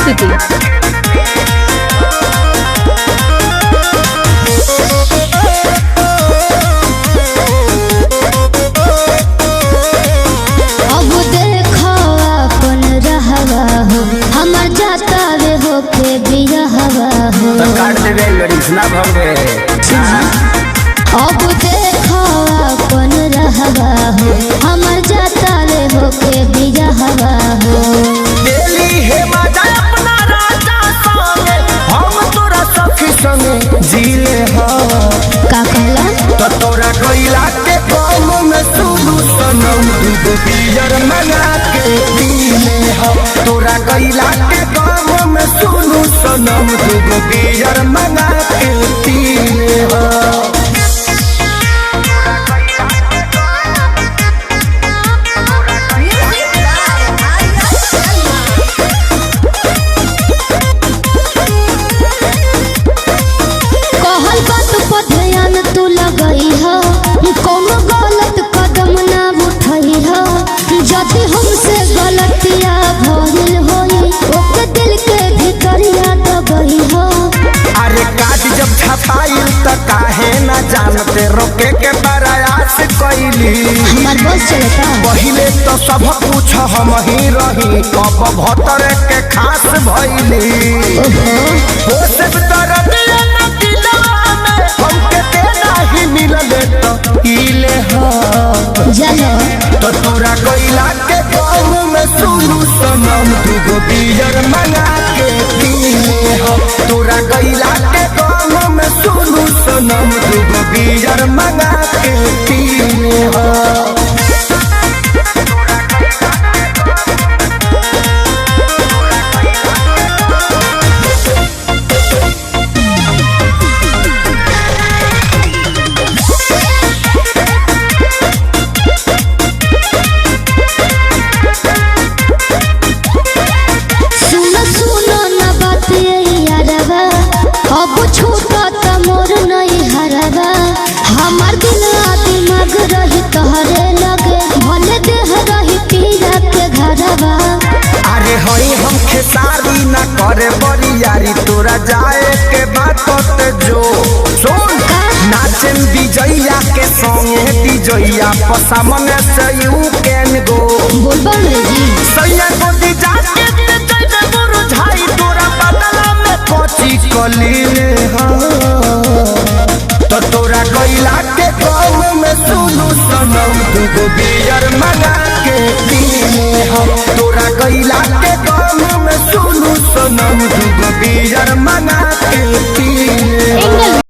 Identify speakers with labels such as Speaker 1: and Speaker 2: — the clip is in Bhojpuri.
Speaker 1: प्रस्तुति।
Speaker 2: अब देखो अपन रहवा हो हमर जाता वे हो के बिरहवा हो
Speaker 3: तो काट देवे लड़ीस ना भगे।
Speaker 2: अब देखो अपन रहवा हो हमर जाता वे हो के बिरहवा हो
Speaker 3: दिल्ली है मजा अपना राजा संगे हम तोरा सखी संगे जीले हो
Speaker 2: का कहला
Speaker 3: तो तोरा कोइला के काम में सुनु सनम दूगो बियर मंगा के पीले हो तोरा कोइला के काम में सुनु सनम दूगो बियर मंगा के पीले हो।
Speaker 2: कहल बात पर ध्यान तू लगई हो कोनो गलत कदम ना उठई हो यदि हमसे गलतियां भइल होई ओके दिल के भीतरिया दबई हो
Speaker 3: अरे काट जब छपाई त काहे ना जानते रोके के प्रयास कैली
Speaker 2: हमार बस चलता
Speaker 3: पहिले तो सब कुछ हम ही रही कब भतर के खास भइली हो सब तरह ना दिलवा में हमके देना ही मिलले तो इले हो
Speaker 2: जानो
Speaker 3: तो तोरा कोइला के गाँव में सुनु सनम दूगो बियर मंगा के पीले हो तोरा कोइला के गाँव में सुनु सनम दूगो बियर मंगा के पीले हो।
Speaker 2: सुनो सुनो ना बात ये यारवा अब छूटा त मोर नहीं हरवा हमार दिल आ दिमाग रही तोहरे लगे भले देह रही पीरा के घरवा
Speaker 3: अरे हई हम खेसारी ना करे बरियारी तोरा जाए के बात ते जो सुन नाचन विजया के संगे विजया पसामने से यू कैन गो
Speaker 2: बोलबा रे जी
Speaker 3: सैया को दी जाके ते जइबे मुरझाई तोरा बदला में कोची कलीले हो तो तोरा कोइला के गाँव में सुनु सनम दूगो बियर मंगा के पीले हो तोरा कोइला के गाँव में सुनु सनम दूगो बियर मंगा के पीले हो।